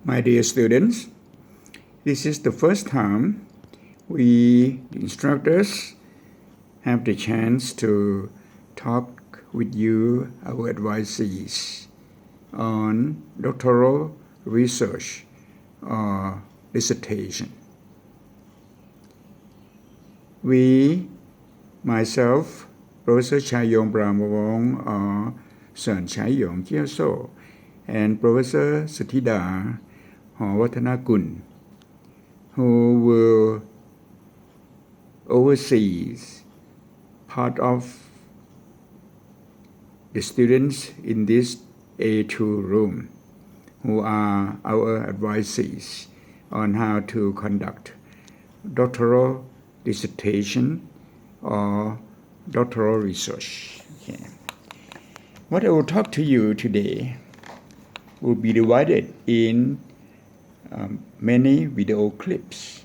My dear students, this is the first time we, the instructors, have the chance to talk with you, our advisees, on doctoral research or dissertation. We, myself, Professor Chayong Pramawong or Sern Chayong Kyoso, and Professor Suthida Hawatanakun, who will oversee part of the students in this A2 room, who are our advisees on how to conduct doctoral dissertation or doctoral research. Okay. What I will talk to you today will be divided in many video clips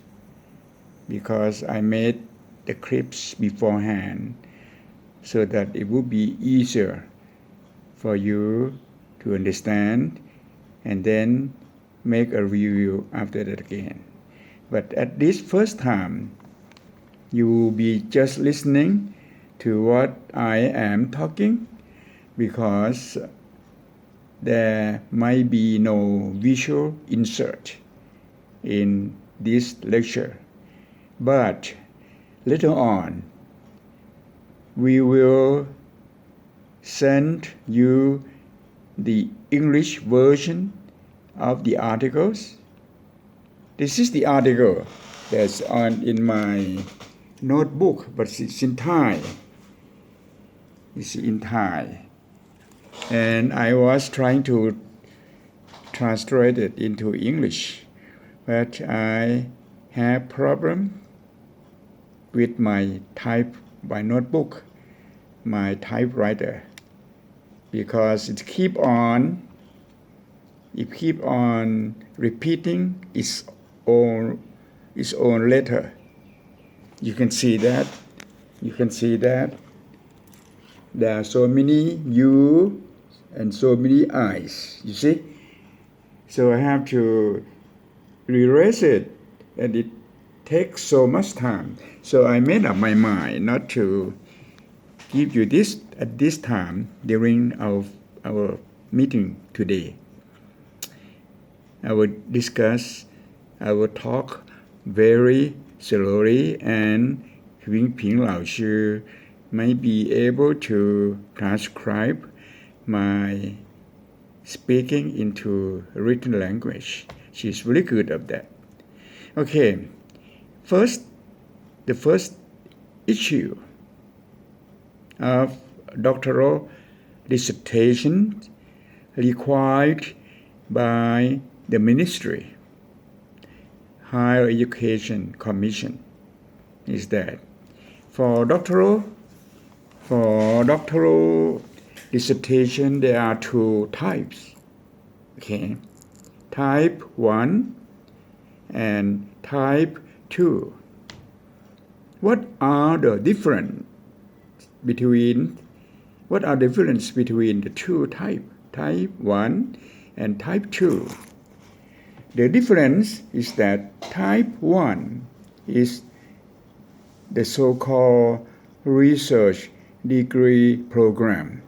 because I made the clips beforehand so that it would be easier for you to understand and then make a review after that again. But at this first time, you will be just listening to what I am talking because there might be no visual insert in this lecture. But later on, we will send you the English version of the articles. This is the article that's in my notebook, but it's in Thai. It's in Thai. And I was trying to translate it into English, but I have problem with my notebook, my typewriter, because it keep on repeating its own letter. You can see that. There are so many U and so many I's, you see? So I have to erase it, and it takes so much time. So I made up my mind not to give you this at this time during our meeting today. I will talk very slowly, and Wing Ping Lao Shi may be able to transcribe my speaking into written language. She's really good at that. Okay, the first issue of doctoral dissertation required by the Ministry Higher Education Commission is that for doctoral dissertation there are two types. Okay, type 1 and type 2. What are the difference between the two types, type 1 and type 2? The difference is that type 1 is the so-called research degree program.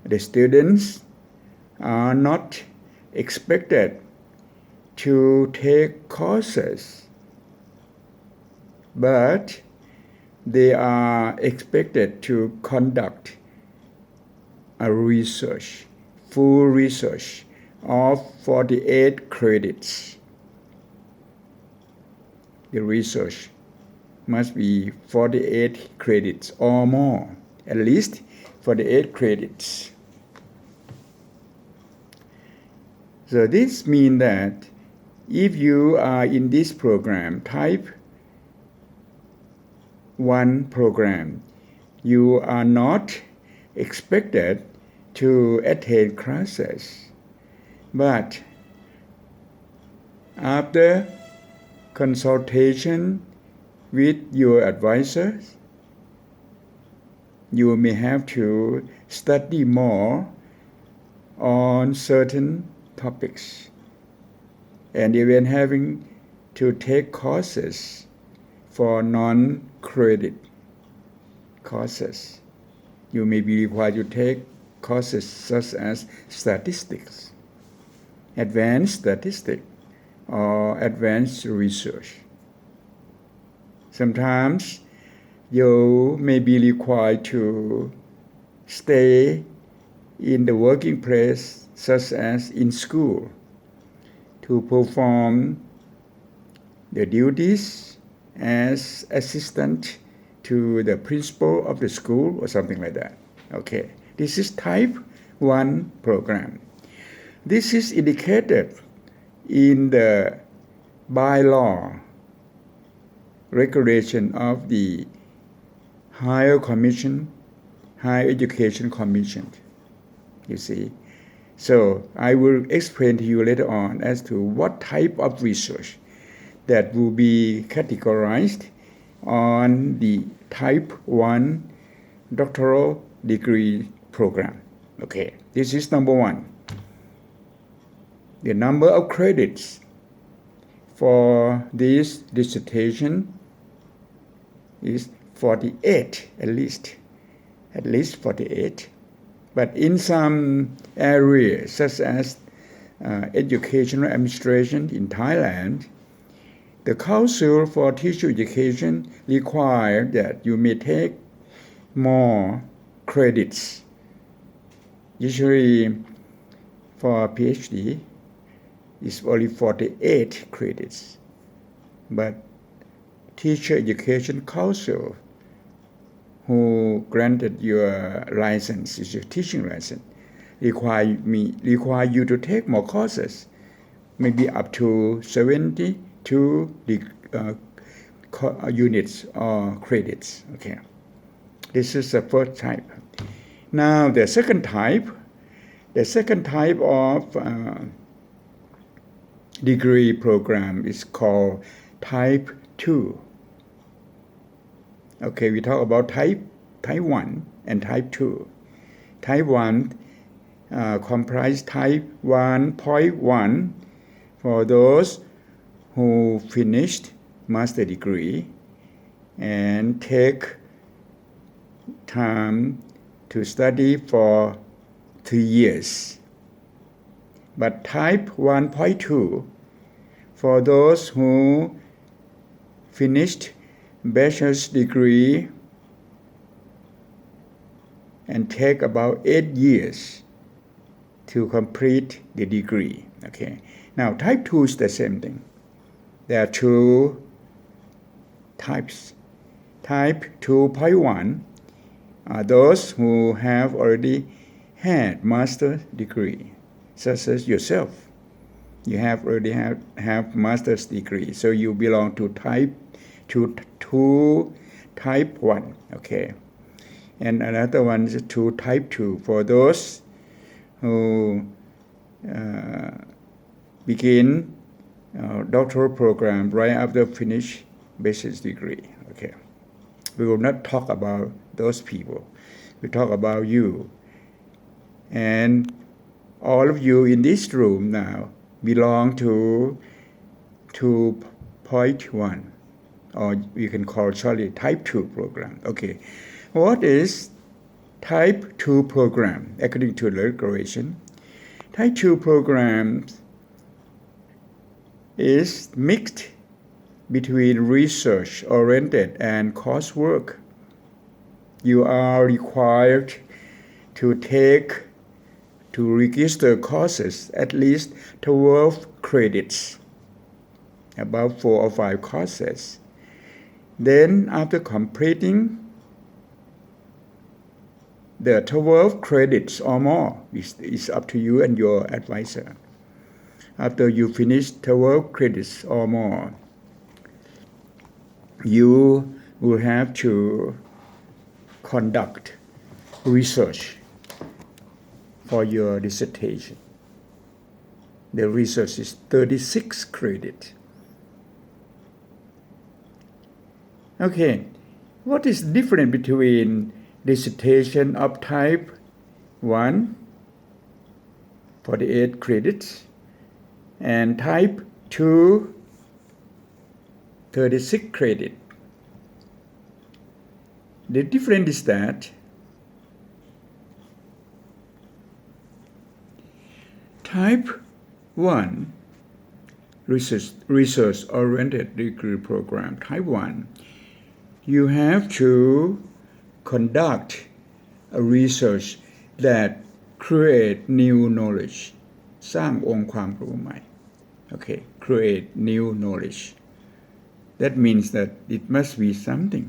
The students are not expected to take courses, but they are expected to conduct a full research of 48 credits. The research must be 48 credits or more, at least 48 credits. So this means that if you are in this program, type 1 program, you are not expected to attend classes. But after consultation with your advisors, you may have to study more on certain topics, and even having to take courses for non-credit courses. You may be required to take courses such as statistics, advanced statistics, or advanced research. Sometimes you may be required to stay in the working place, such as in school, to perform the duties as assistant to the principal of the school or something like that. Okay, this is type 1 program. This is indicated in the bylaw regulation of the Higher Education Commission. You see, so I will explain to you later on as to what type of research that will be categorized on the type 1 doctoral degree program. Okay, this is number 1. The number of credits for this dissertation is 48 at least 48. But in some areas, such as educational administration in Thailand, the Council for Teacher Education requires that you may take more credits. Usually for a PhD, it's only 48 credits. But Teacher Education Council, who granted your license, is your teaching license, require you to take more courses, maybe up to 72 units or credits. Okay, this is the first type. Now the second type of degree program is called type 2. Okay, we talk about type 1 and type 2. Type 1 comprise type 1.1 for those who finished master degree and take time to study for 3 years. But type 1.2 for those who finished bachelor's degree and take about 8 years to complete the degree. Okay. Now type 2 is the same thing. There are 2 types. Type 2.1 are those who have already had master's degree, such as yourself. You have already have master's degree, so you belong to type 1. Okay. And another one is to type 2 for those who begin doctoral program right after finish bachelor's degree. Okay. We will not talk about those people. We talk about you. And all of you in this room now belong to 2.1, or you can call type 2 program. Okay. What is type 2 program according to the regulation? Type 2 program is mixed between research-oriented and coursework. You are required to register courses at least 12 credits, about 4 or 5 courses. Then after completing the 12 credits or more, is up to you and your advisor. After you finish 12 credits or more, you will have to conduct research for your dissertation. The research is 36 credits. Okay, what is different between dissertation of type 1, 48 credits, and type 2, 36 credit. The difference is that type 1 research-oriented degree program, type 1, you have to conduct a research that create new knowledge สร้างองค์ความรู้ใหม่ okay create new knowledge that means that it must be something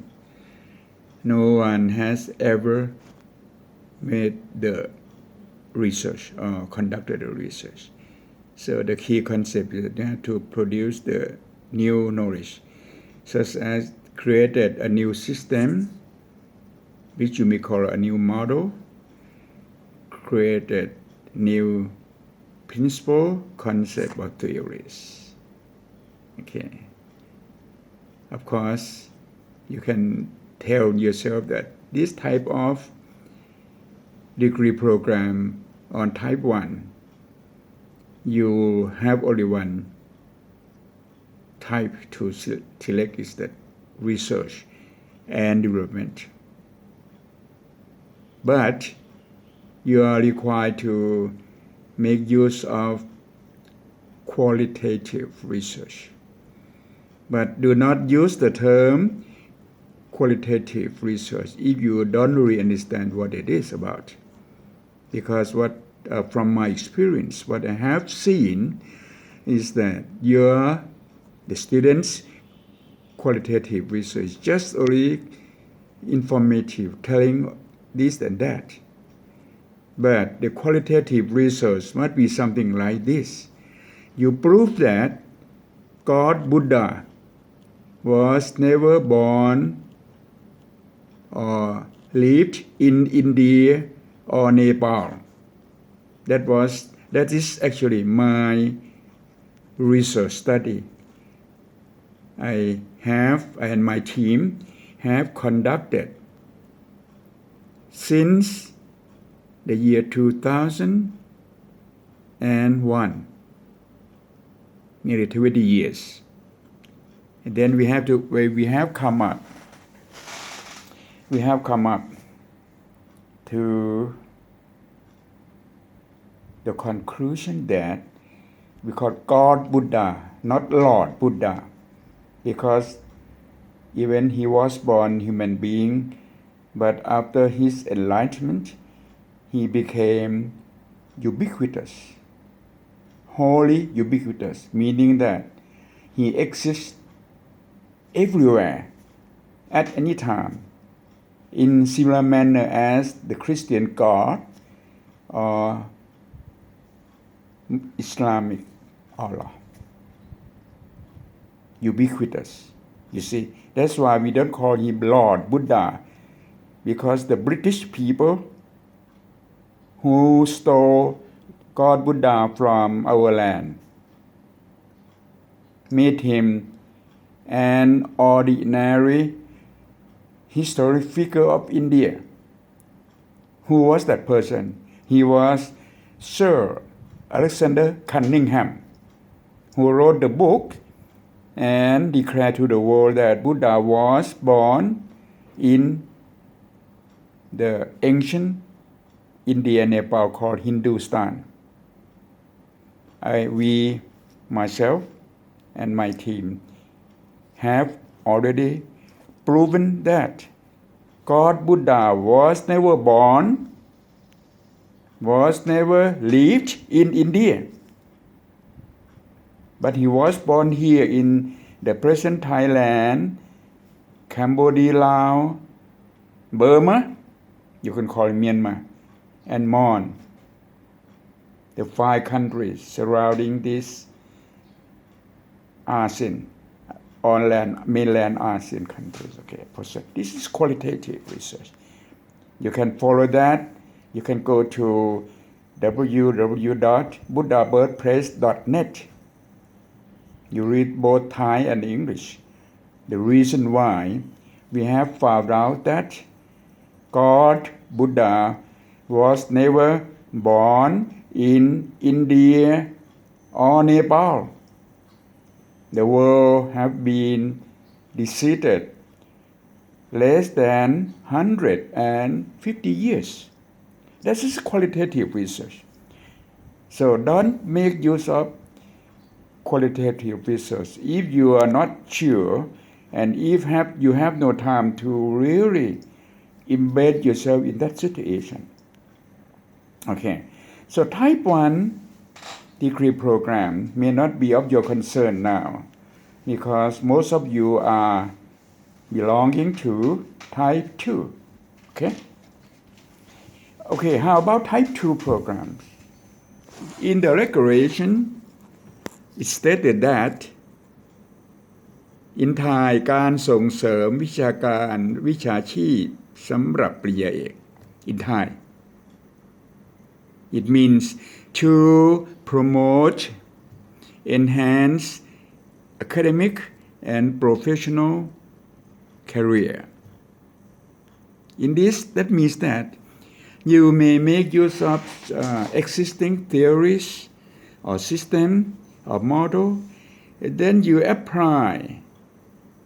no one has ever made the research or conducted the research so the key concept is to produce the new knowledge such as created a new system which you may call a new model created new principle, concept, or theories. Okay. Of course, you can tell yourself that this type of degree program on type 1, you have only one type to select is that research and development. But you are required to make use of qualitative research. But do not use the term qualitative research if you don't really understand what it is about. Because from my experience, what I have seen is that the students' qualitative research just only informative, telling this and that. But the qualitative research must be something like this. You prove that God Buddha was never born or lived in India or Nepal. That is actually my research study. I and my team have conducted since the year 2001, nearly 20 years. And then we have come up to the conclusion that we call God Buddha, not Lord Buddha, because even he was born human being, but after his enlightenment, he became ubiquitous, wholly ubiquitous, meaning that he exists everywhere at any time in similar manner as the Christian God or Islamic Allah. Ubiquitous. You see, that's why we don't call him Lord Buddha, because the British people who stole God Buddha from our land made him an ordinary historic figure of India. Who was that person? He was Sir Alexander Cunningham, who wrote the book and declared to the world that Buddha was born in the ancient India, Nepal called Hindustan. Myself and my team have already proven that God Buddha was never born, was never lived in India, but he was born here in the present Thailand, Cambodia, Laos, Burma, you can call it Myanmar, and Mon, the 5 countries surrounding this ASEAN, mainland ASEAN countries. Okay, this is qualitative research. You can follow that. You can go to www.buddhabirthplace.net. You read both Thai and English. The reason why we have found out that God Buddha was never born in India or Nepal, the world have been decided less than 150 years. That is qualitative research. So don't make use of qualitative research if you are not sure and if you have no time to really embed yourself in that situation. Okay, so type 1 degree program may not be of your concern now because most of you are belonging to type 2. Okay, how about type 2 programs? In the regulation, it stated that in Thai การส่งเสริมวิชาการวิชาชีพสำหรับปริญญาเอก in Thai it means to promote enhance academic and professional career. In this, that means that you may make use of existing theories or system or model, and then you apply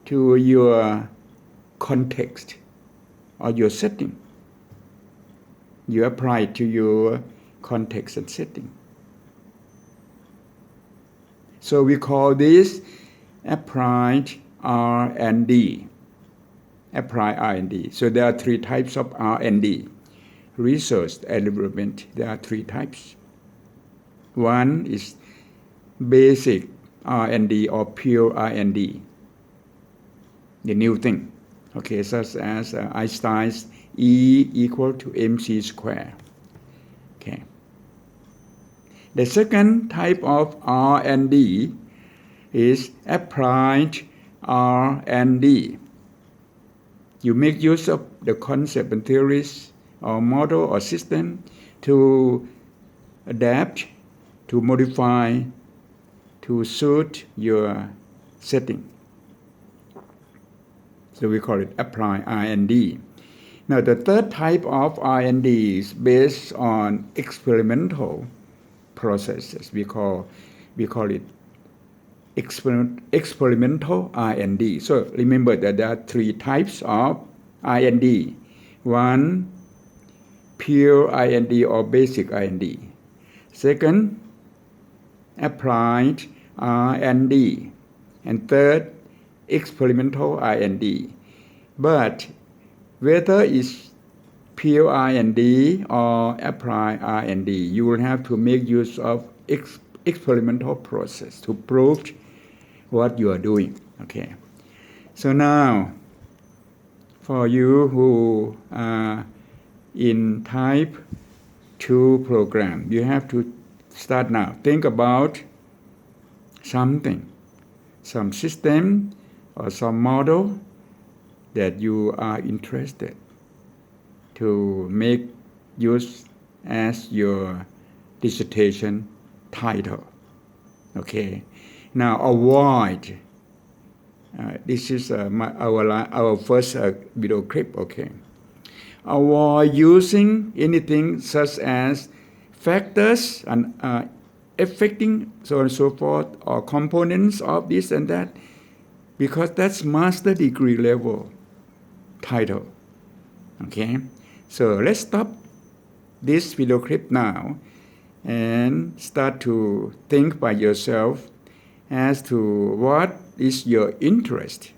to your context or your setting. You apply to your context and setting. So we call this applied R&D. Applied R&D. So there are 3 types of R&D. Research and development. There are 3 types. One is basic R&D or pure R&D. The new thing. Okay, such as Einstein's E equal to mc square. Okay. The second type of R&D is applied R&D. You make use of the concept and theories or model or system to adapt, to modify, to suit your setting. So we call it applied R&D. Now the third type of R&D is based on experimental processes. We call it experimental R&D. So remember that there are 3 types of R&D. One, pure R&D or basic R&D. Second, applied R&D. And third, experimental R&D. But whether it's pure R&D or applied R&D, you will have to make use of experimental process to prove what you are doing. Okay. So now, for you who are in type 2 program, you have to start now. Think about something, some system or some model that you are interested to make use as your dissertation title. Okay. Now avoid. This is our first video clip. Okay. Avoid using anything such as factors and affecting so on and so forth or components of this and that because that's master degree level title. Okay. So let's stop this video clip now and start to think by yourself as to what is your interest.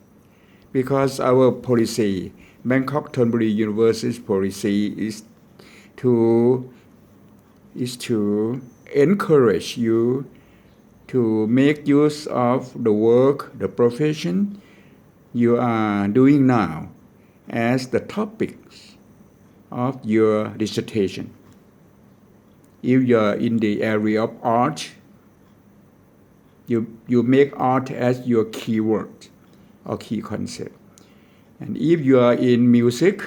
Because our policy, Bangkok Thonburi University's policy is to encourage you to make use of the work, the profession you are doing now as the topics of your dissertation. If you are in the area of art, you make art as your keyword or key concept. And if you are in music,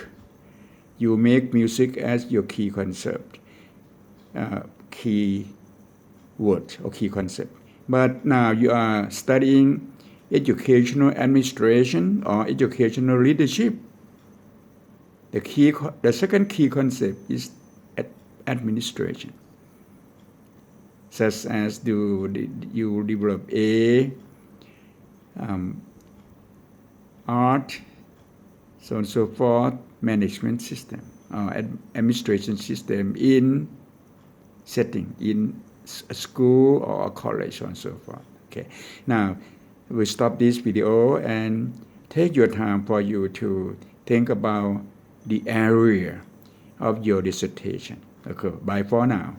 you make music as your key concept, key word or key concept. But now you are studying educational administration or educational leadership. The second key concept is administration. such as you develop a art, so on and so forth, management system or administration system in setting in a school or a college, so on and so forth. Okay, now we stop this video and take your time for you to think about the area of your dissertation. Okay, bye for now.